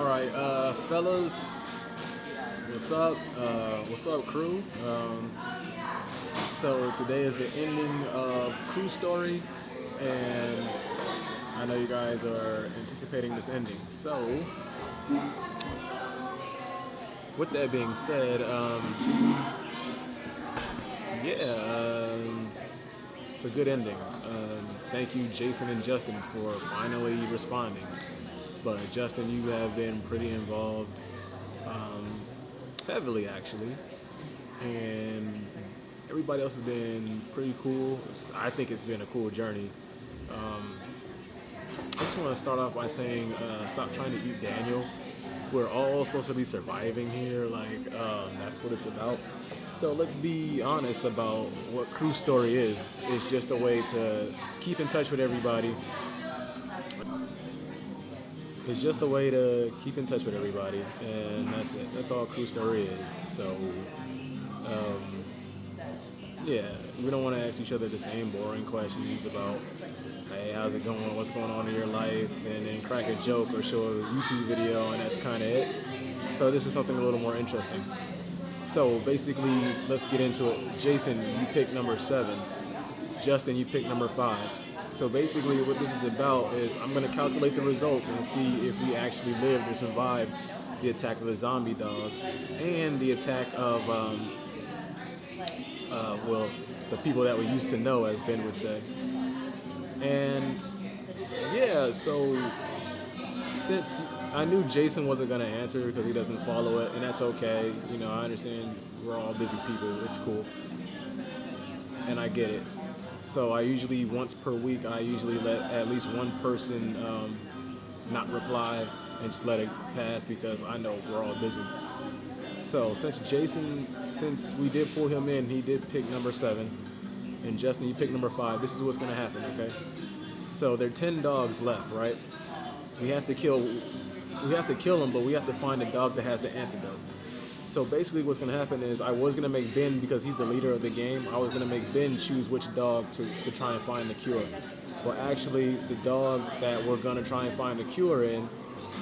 All right, fellas, what's up? What's up, crew? So today is the ending of Crew Story, and I know you guys are anticipating this ending. So, with that being said, it's a good ending. Thank you, Jason and Justin, for finally responding. But Justin, you have been pretty involved, heavily actually, and everybody else has been pretty cool. I think it's been a cool journey. I just want to start off by saying, stop trying to eat Daniel. We're all supposed to be surviving here, that's what it's about. So let's be honest about what Crew Story is. It's just a way to keep in touch with everybody. It's just a way to keep in touch with everybody, and that's it. That's all Crew Story is. So, we don't want to ask each other the same boring questions about, hey, how's it going? What's going on in your life? And then crack a joke or show a YouTube video, and that's kind of it. So this is something a little more interesting. So basically, let's get into it. Jason, you picked number 7. Justin, you picked number 5. So basically what this is about is I'm going to calculate the results and see if we actually lived or survived the attack of the zombie dogs and the attack of, the people that we used to know, as Ben would say. And so since I knew Jason wasn't going to answer because he doesn't follow it, and that's okay. You know, I understand we're all busy people. It's cool. And I get it. So I usually, once per week, I usually let at least one person not reply and just let it pass because I know we're all busy. So since we did pull him in, he did pick number 7. And Justin, you picked number 5. This is what's going to happen, okay? So there are 10 dogs left, right? We have to kill them, but we have to find a dog that has the antidote. So basically what's going to happen is I was going to make Ben, because he's the leader of the game, I was going to make Ben choose which dog to try and find the cure. Well, actually, the dog that we're going to try and find the cure in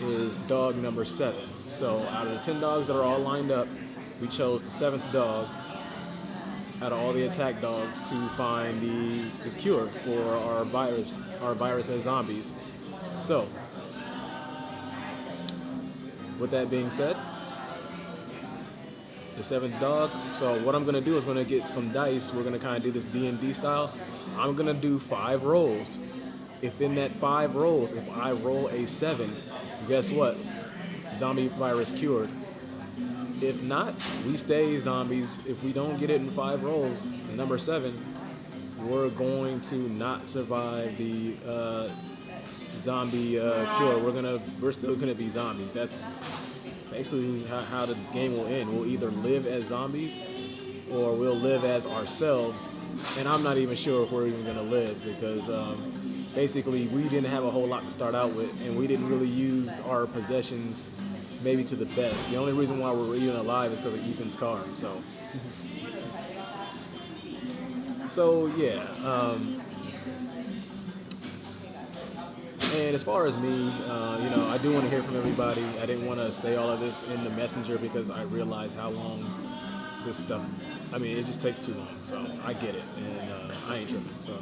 is dog number 7. So out of the 10 dogs that are all lined up, we chose the 7th dog out of all the attack dogs to find the cure for our virus as zombies. So, with that being said, the 7th dog. So what I'm gonna do is gonna get some dice. We're gonna kind of do this D&D style. I'm gonna do 5 rolls. If in that 5 rolls, if I roll a 7, guess what? Zombie virus cured. If not, we stay zombies. If we don't get it in 5 rolls, the number 7, we're going to not survive the zombie cure. We're still gonna be zombies. That's basically how the game will end. We'll either live as zombies or we'll live as ourselves. And I'm not even sure if we're even going to live because basically we didn't have a whole lot to start out with, and we didn't really use our possessions maybe to the best. The only reason why we're even alive is because of Ethan's car. And as far as me, I do want to hear from everybody. I didn't want to say all of this in the messenger because I realize how long this stuff, it just takes too long. So I get it, and I ain't tripping. So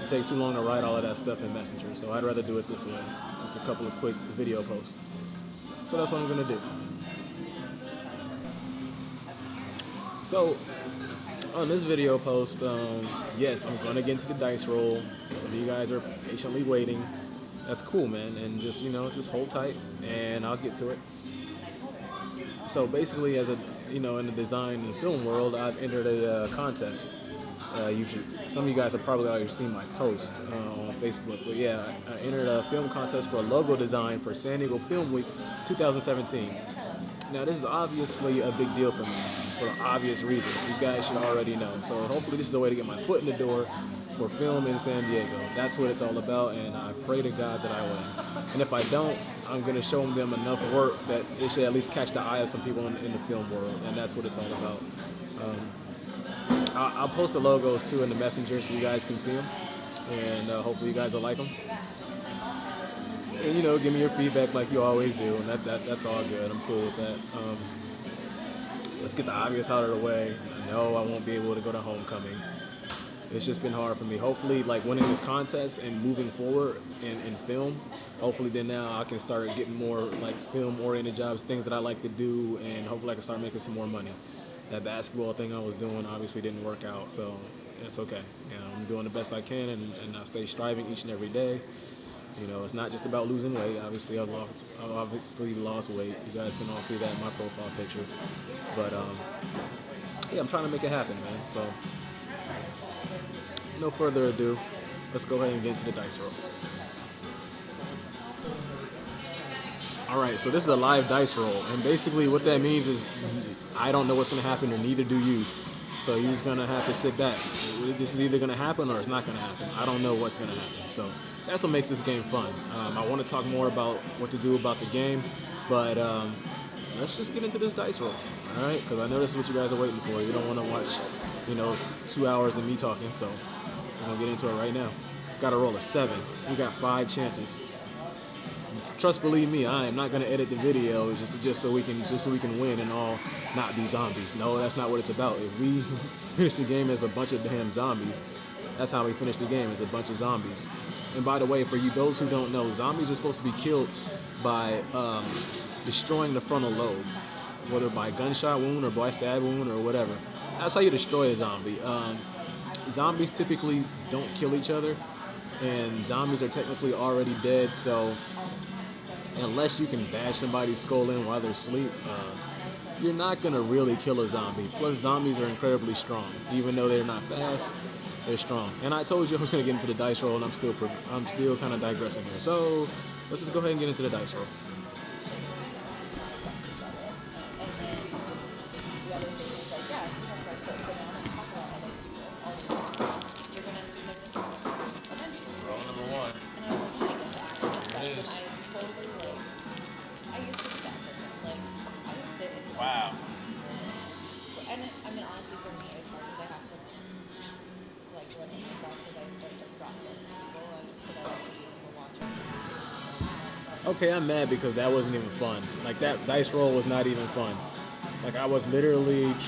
it takes too long to write all of that stuff in messenger. So I'd rather do it this way, just a couple of quick video posts. So that's what I'm going to do. So on this video post, yes, I'm going to get into the dice roll. Some of you guys are patiently waiting. That's cool, man. And just hold tight and I'll get to it. So basically, in the design and film world, I've entered a contest. Some of you guys have probably already seen my post on Facebook. But yeah, I entered a film contest for a logo design for San Diego Film Week 2017. Now, this is obviously a big deal for me for obvious reasons. You guys should already know. So hopefully this is a way to get my foot in the door for film in San Diego. That's what it's all about, and I pray to God that I win. And if I don't, I'm going to show them enough work that it should at least catch the eye of some people in the film world, and that's what it's all about. I'll post the logos too in the messenger so you guys can see them, and hopefully you guys will like them. and give me your feedback like you always do, and that's all good. I'm cool with that. Let's get the obvious out of the way. I know I won't be able to go to homecoming. It's just been hard for me. Hopefully, like winning this contest and moving forward in film, hopefully then now I can start getting more like film-oriented jobs, things that I like to do, and hopefully I can start making some more money. That basketball thing I was doing obviously didn't work out, so it's okay. I'm doing the best I can, and I stay striving each and every day. It's not just about losing weight. Obviously, I've obviously lost weight. You guys can all see that in my profile picture. But yeah, I'm trying to make it happen, man. So no further ado, let's go ahead and get into the dice roll. All right, so this is a live dice roll, and basically what that means is I don't know what's going to happen, and neither do you. So you're just going to have to sit back. This is either going to happen or it's not going to happen. I don't know what's going to happen. So that's what makes this game fun. I want to talk more about what to do about the game, but let's just get into this dice roll, all right? Because I know this is what you guys are waiting for. You don't want to watch, 2 hours of me talking, so we're going to get into it right now. Got to roll a 7. We got 5 chances. Trust, believe me, I am not going to edit the video just so we can win and all not be zombies. No, that's not what it's about. If we finish the game as a bunch of damn zombies, that's how we finish the game, as a bunch of zombies. And by the way, for those who don't know, zombies are supposed to be killed by destroying the frontal lobe, whether by gunshot wound or by stab wound or whatever. That's how you destroy a zombie. Zombies typically don't kill each other, and zombies are technically already dead, so unless you can bash somebody's skull in while they're asleep, you're not going to really kill a zombie. Plus, zombies are incredibly strong. Even though they're not fast, they're strong. And I told you I was going to get into the dice roll, and I'm still kind of digressing here. So let's just go ahead and get into the dice roll. Roll number 1. Here it is. Wow. And I mean, honestly, for me, it's hard because I have to limit myself because I start to process people and because I like to be able to watch. Okay, I'm mad because that wasn't even fun. Like, that dice roll was not even fun. Like, I was literally just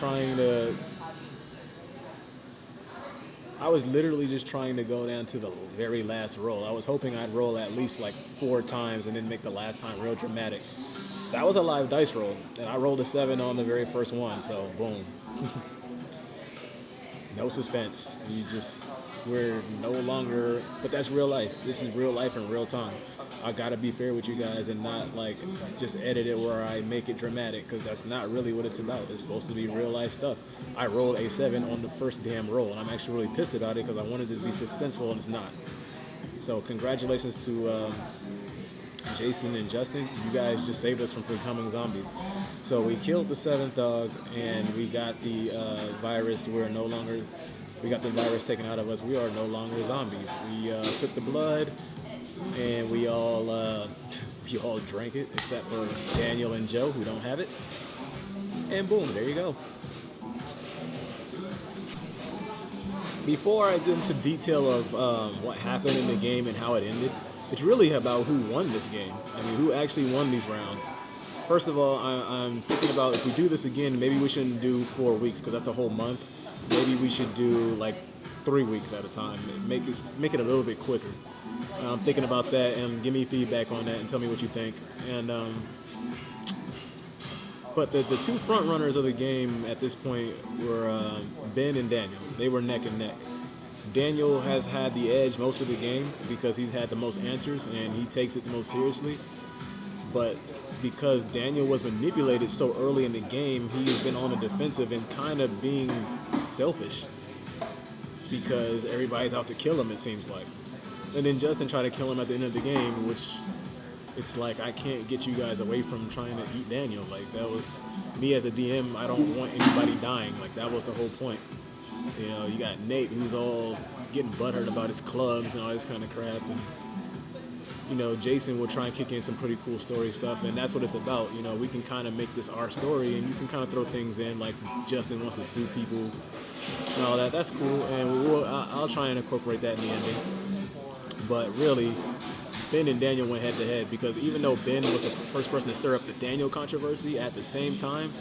trying to go down to the very last roll. I was hoping I'd roll at least 4 times and then make the last time real dramatic. That was a live dice roll, and I rolled a 7 on the very first one, so boom. No suspense. We're no longer, but that's real life. This is real life in real time. I gotta be fair with you guys and not just edit it where I make it dramatic, because that's not really what it's about. It's supposed to be real life stuff. I rolled a 7 on the first damn roll, and I'm actually really pissed about it because I wanted it to be suspenseful, and it's not. So congratulations to Jason and Justin. You guys just saved us from becoming zombies. So we killed the 7th dog, and we got the virus. We got the virus taken out of us. We are no longer zombies. We took the blood, and we all drank it, except for Daniel and Joe, who don't have it. And boom, there you go. Before I get into detail of what happened in the game and how it ended, it's really about who won this game. I mean, who actually won these rounds. First of all, I'm thinking about if we do this again, maybe we shouldn't do 4 weeks because that's a whole month. Maybe we should do 3 weeks at a time. Make it a little bit quicker. I'm thinking about that, and give me feedback on that and tell me what you think. And but the 2 front runners of the game at this point were Ben and Daniel. They were neck and neck. Daniel has had the edge most of the game because he's had the most answers and he takes it the most seriously. But because Daniel was manipulated so early in the game, he has been on the defensive and kind of being selfish because everybody's out to kill him, it seems like. And then Justin tried to kill him at the end of the game, which it's like I can't get you guys away from trying to eat Daniel. That was me as a DM. I don't want anybody dying. That was the whole point. You got Nate, who's all getting butthurt about his clubs and all this kind of crap. And, Jason will try and kick in some pretty cool story stuff, and that's what it's about. We can kind of make this our story, and you can kind of throw things in, like Justin wants to sue people and all that. That's cool, and I'll try and incorporate that in the ending. But really, Ben and Daniel went head to head because even though Ben was the first person to stir up the Daniel controversy, at the same time,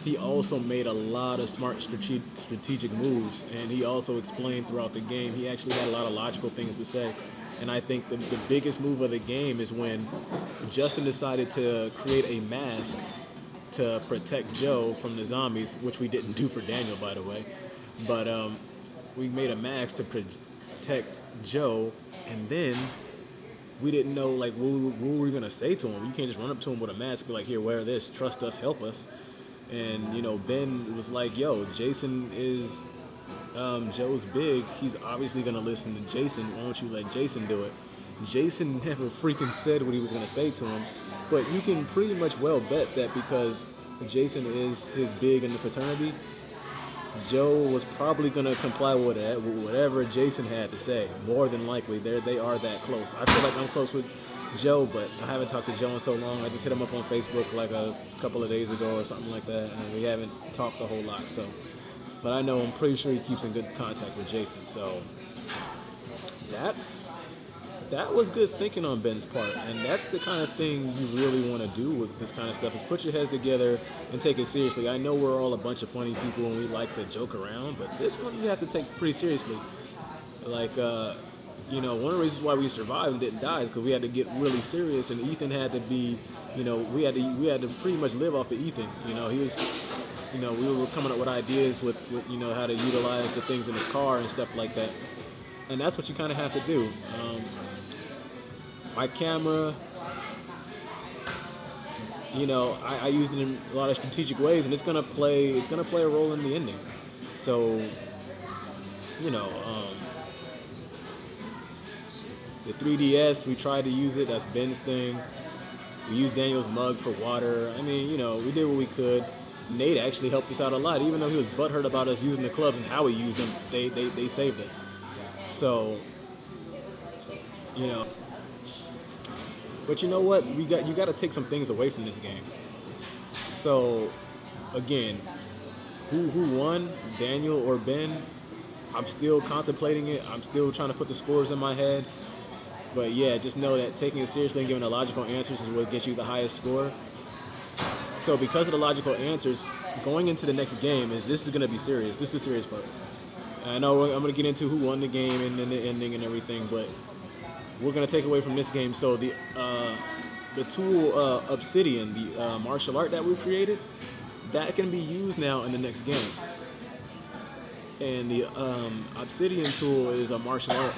he also made a lot of smart strategic moves, and he also explained throughout the game. He actually had a lot of logical things to say. And I think the biggest move of the game is when Justin decided to create a mask to protect Joe from the zombies, which we didn't do for Daniel, by the way. But we made a mask to protect Joe, and then we didn't know like what were we gonna say to him. You can't just run up to him with a mask, be like, "Here, wear this. Trust us, help us." And Ben was like, "Yo, Jason is Joe's big. He's obviously gonna listen to Jason. Why don't you let Jason do it?" Jason never freaking said what he was gonna say to him, but you can pretty much well bet that because Jason is his big in the fraternity, Joe was probably going to comply with whatever Jason had to say. More than likely, they are that close. I feel like I'm close with Joe, but I haven't talked to Joe in so long. I just hit him up on Facebook like a couple of days ago or something like that, and we haven't talked a whole lot. So, but I know I'm pretty sure he keeps in good contact with Jason. So that was good thinking on Ben's part, and that's the kind of thing you really want to do with this kind of stuff, is put your heads together and take it seriously. I know we're all a bunch of funny people and we like to joke around, but this one you have to take pretty seriously. Like, one of the reasons why we survived and didn't die is because we had to get really serious, and Ethan had to be, we had to pretty much live off of Ethan. He was, we were coming up with ideas with how to utilize the things in his car and stuff like that. And that's what you kind of have to do. My camera, I used it in a lot of strategic ways, and it's gonna play a role in the ending. So, the 3DS, we tried to use it. That's Ben's thing. We used Daniel's mug for water. I mean, we did what we could. Nate actually helped us out a lot, even though he was butthurt about us using the clubs and how we used them. They saved us. So, But you know what? You got to take some things away from this game. So, again, who won, Daniel or Ben? I'm still contemplating it. I'm still trying to put the scores in my head. But yeah, just know that taking it seriously and giving the logical answers is what gets you the highest score. So because of the logical answers, going into the next game this is going to be serious. This is the serious part. I know I'm going to get into who won the game and then the ending and everything, but we're going to take away from this game. So the tool Obsidian, the martial art that we created, that can be used now in the next game. And the Obsidian tool is a martial art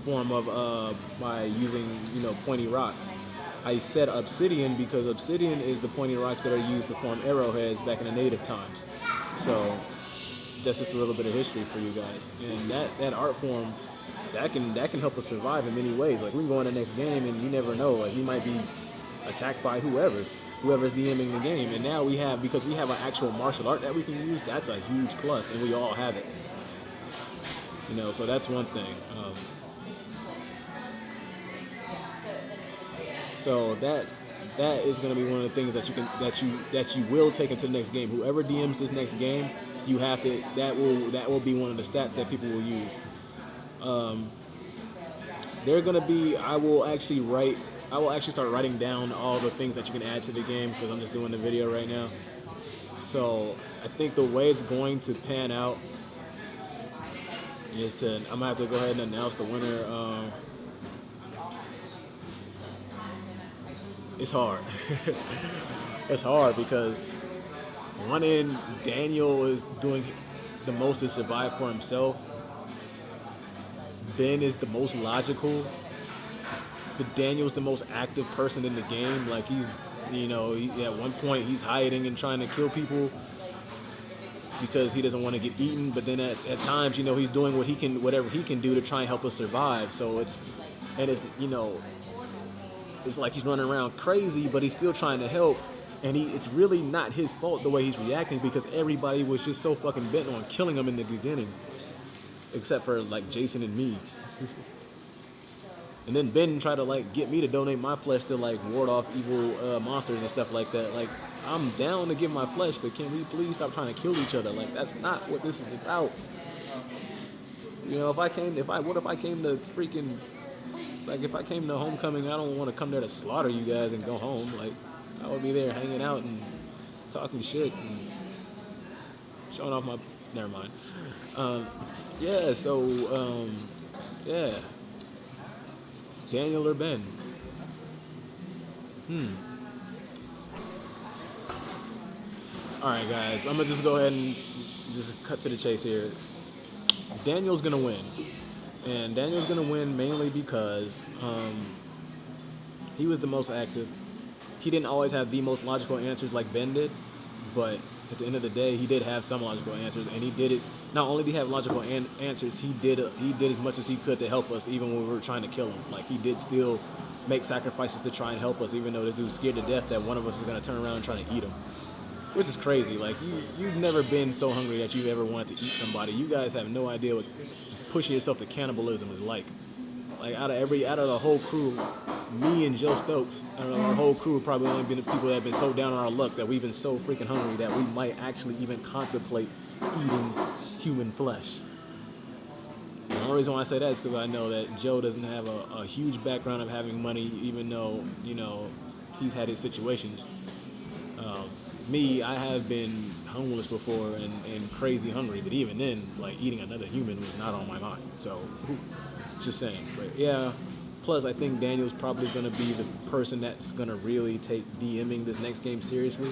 form of by using pointy rocks. I said Obsidian because Obsidian is the pointy rocks that are used to form arrowheads back in the native times. So that's just a little bit of history for you guys. And that art form, that can help us survive in many ways. Like we can go in the next game and you never know. Like we might be attacked by whoever's DMing the game. And now because we have an actual martial art that we can use, that's a huge plus, and we all have it. So that's one thing. So that is going to be one of the things that you will take into the next game. Whoever DMs this next game, you have to. That will be one of the stats that people will use. They're going to be. I will actually start writing down all the things that you can add to the game because I'm just doing the video right now. So I think the way it's going to pan out is I'm gonna have to go ahead and announce the winner. It's hard. It's hard because one end, Daniel is doing the most to survive for himself. Ben is the most logical. But Daniel's the most active person in the game. Like he's, at one point he's hiding and trying to kill people because he doesn't want to get eaten. But then at times, he's doing whatever he can do to try and help us survive. So it's like he's running around crazy, but he's still trying to help. And it's really not his fault the way he's reacting because everybody was just so fucking bent on killing him in the beginning. Except for, like, Jason and me. And then Ben tried to, get me to donate my flesh to, ward off evil monsters and stuff like that. Like, I'm down to give my flesh, but can we please stop trying to kill each other? Like, that's not what this is about. What if I came to freaking Like, if I came to Homecoming, I don't want to come there to slaughter you guys and go home. Like, I would be there hanging out and talking shit and showing off my. Never mind. Yeah. So, yeah. Daniel or Ben? All right, guys. I'm gonna just go ahead and just cut to the chase here. Daniel's gonna win, and Daniel's gonna win mainly because he was the most active. He didn't always have the most logical answers like Ben did, but at the end of the day, he did have some logical answers, and he did it. Not only did he have logical answers, he did as much as he could to help us, even when we were trying to kill him. Like, he did still make sacrifices to try and help us, even though this dude's scared to death that one of us is gonna turn around and try to eat him. Which is crazy. Like, you've never been so hungry that you've ever wanted to eat somebody. You guys have no idea what pushing yourself to cannibalism is like. Like, out of the whole crew, me and Joe Stokes, out of our whole crew, probably only been the people that have been so down on our luck that we've been so freaking hungry that we might actually even contemplate eating human flesh. And the only reason why I say that is because I know that Joe doesn't have a huge background of having money, even though, you know, he's had his situations. Me, I have been homeless before and crazy hungry, but even then, like, eating another human was not on my mind. So, just saying. But yeah, plus I think Daniel's probably going to be the person that's going to really take DMing this next game seriously,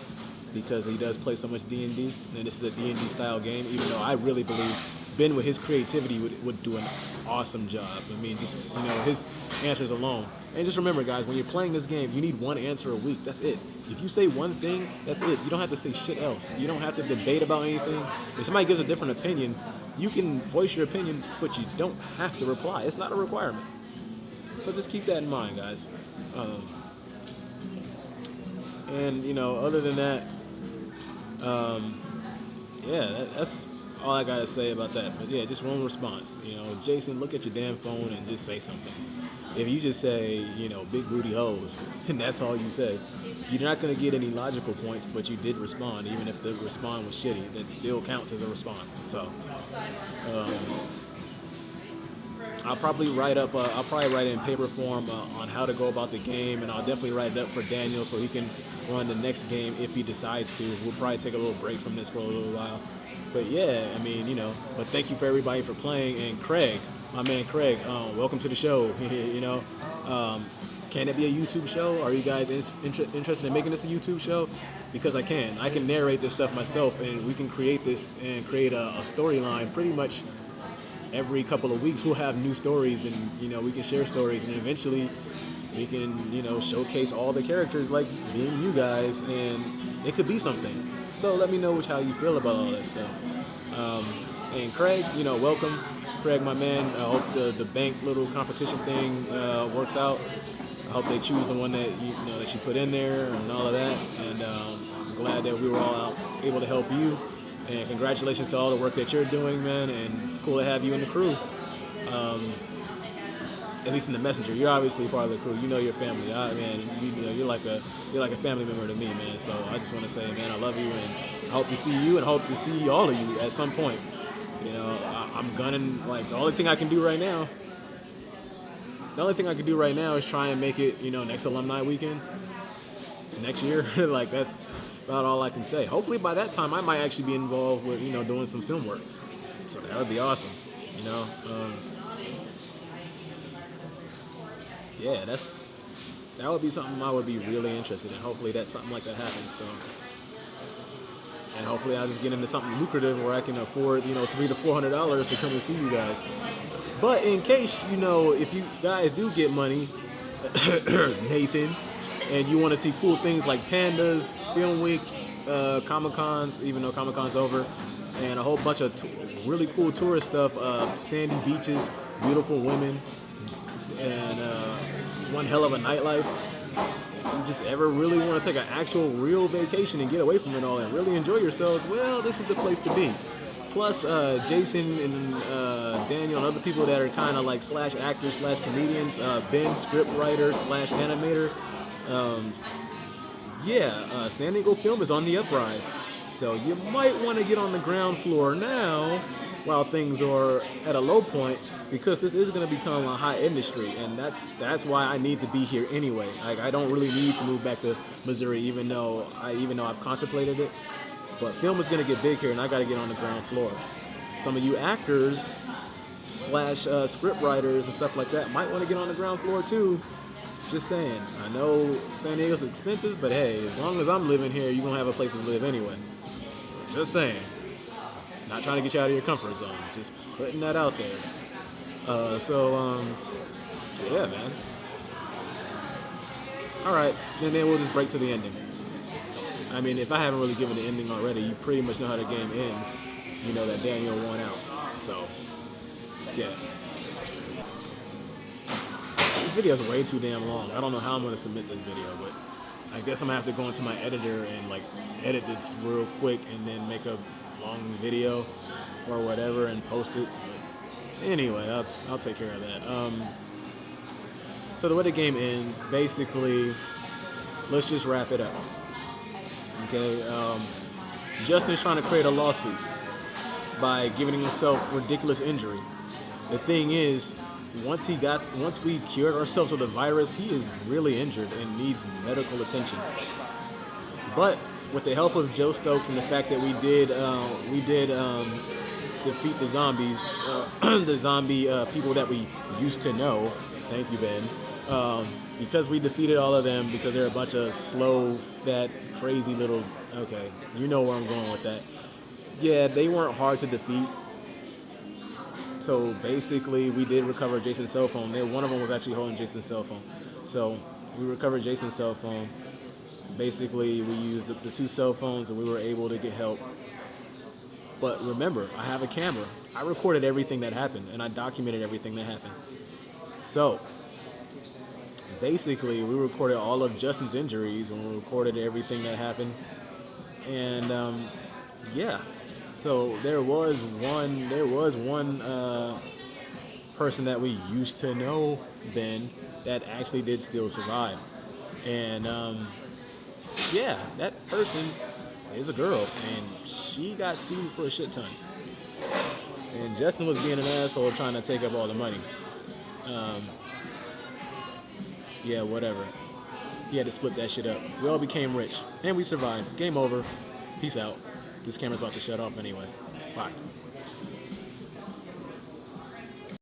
because he does play so much D&D, and this is a D&D style game, even though I really believe Ben, with his creativity, would do an awesome job. I mean, just, you know, his answers alone. And just remember, guys, when you're playing this game, you need one answer a week. That's it. If you say one thing, that's it. You don't have to say shit else. You don't have to debate about anything. If somebody gives a different opinion, you can voice your opinion, but you don't have to reply. It's not a requirement. So just keep that in mind, guys. And, you know, other than that, yeah, that's all I gotta say about that. But yeah, just one response. You know, Jason, look at your damn phone and just say something. If you just say, you know, big booty hoes, and that's all you say, you're not gonna get any logical points, but you did respond. Even if the response was shitty, that still counts as a response. So, I'll probably write it in paper form on how to go about the game, and I'll definitely write it up for Daniel so he can run the next game if he decides to. We'll probably take a little break from this for a little while. But yeah, I mean, you know, but thank you for everybody for playing. And Craig, my man Craig, welcome to the show. You know, can it be a YouTube show? Are you guys interested in making this a YouTube show? Because I can narrate this stuff myself, and we can create this and create a storyline pretty much every couple of weeks. We'll have new stories, and, you know, we can share stories, and eventually we can, you know, showcase all the characters like being you guys, and it could be something. So let me know how you feel about all that stuff. And Craig, you know, welcome. Craig, my man, I hope the bank little competition thing works out. I hope they choose the one that that you put in there and all of that. And I'm glad that we were all able to help you. And congratulations to all the work that you're doing, man. And it's cool to have you in the crew. At least in the messenger, you're obviously part of the crew. You know your family. Man, you're like a family member to me, man. So I just want to say, man, I love you, and I hope to see you, and hope to see all of you at some point. You know, I'm gunning. Like, the only thing I can do right now is try and make it, you know, next alumni weekend next year. Like, that's about all I can say. Hopefully by that time I might actually be involved with, you know, doing some film work. So that would be awesome. You know. Yeah, that would be something I would be really interested in. Hopefully that's something like that happens. So, and hopefully I'll just get into something lucrative where I can afford, you know, $300 to $400 to come and see you guys. But in case, you know, if you guys do get money, Nathan, and you want to see cool things like pandas, Film Week, Comic-Cons, even though Comic-Con's over, and a whole bunch of really cool tourist stuff, sandy beaches, beautiful women, and one hell of a nightlife. If you just ever really want to take an actual real vacation and get away from it all and really enjoy yourselves, well, this is the place to be. Plus, Jason and Daniel and other people that are kind of like slash actors slash comedians, Ben, script writer slash animator. San Diego Film is on the uprise. So you might want to get on the ground floor now while things are at a low point, because this is going to become a high industry, and that's why I need to be here anyway. Like, I don't really need to move back to Missouri, even though I've contemplated it. But film is going to get big here, and I got to get on the ground floor. Some of you actors slash script writers and stuff like that might want to get on the ground floor too. Just saying. I know San Diego's expensive, but hey, as long as I'm living here, you're going to have a place to live anyway. So just saying. Not trying to get you out of your comfort zone. Just putting that out there. Yeah, man. All right, and then we'll just break to the ending. I mean, if I haven't really given the ending already, you pretty much know how the game ends. You know that Daniel won out. So, yeah. This video is way too damn long. I don't know how I'm going to submit this video, but I guess I'm going to have to go into my editor and like edit this real quick and then make a long video or whatever and post it. But anyway, I'll take care of that. So the way the game ends, basically, let's just wrap it up. Okay, Justin's trying to create a lawsuit by giving himself ridiculous injury. The thing is, once we cured ourselves of the virus, he is really injured and needs medical attention. But with the help of Joe Stokes and the fact that we did defeat the zombies, the zombie people that we used to know. Thank you, Ben. Because we defeated all of them, because they're a bunch of slow, fat, crazy little. Okay, you know where I'm going with that. Yeah, they weren't hard to defeat. So basically, we did recover Jason's cell phone. One of them was actually holding Jason's cell phone. So we recovered Jason's cell phone. Basically, we used the two cell phones and we were able to get help. But remember, I have a camera. I recorded everything that happened and I documented everything that happened. So basically, we recorded all of Justin's injuries and we recorded everything that happened. And yeah. So there was one person that we used to know, Ben, that actually did still survive. And yeah, that person is a girl, and she got sued for a shit ton. And Justin was being an asshole trying to take up all the money. Yeah, whatever. He had to split that shit up. We all became rich, and we survived. Game over. Peace out. This camera's about to shut off anyway. Bye.